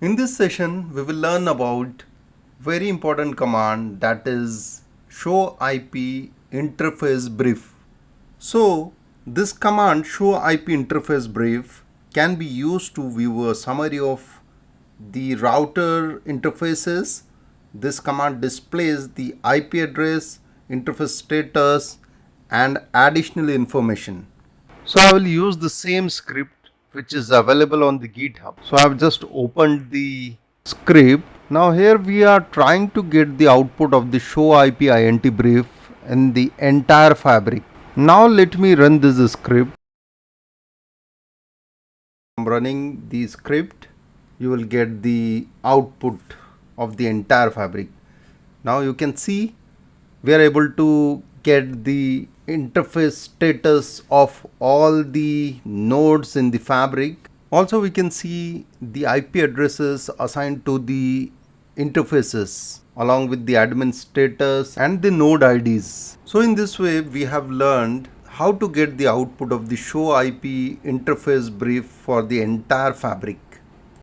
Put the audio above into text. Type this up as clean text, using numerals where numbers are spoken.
In this session, we will learn about very important command, that is show IP interface brief. So this command show IP interface brief can be used to view a summary of the router interfaces. This command displays the IP address, interface status and additional information. So I will use the same script which is available on the GitHub. So I have just opened the script. Now here we are trying to get the output of the show IP INT brief in the entire fabric. Now let me run this script. I'm running the script. You will get the output of the entire fabric. Now you can see we are able to get the interface status of all the nodes in the fabric. Also we can see the IP addresses assigned to the interfaces along with the admin status and the node IDs. So in this way we have learned how to get the output of the show IP interface brief for the entire fabric.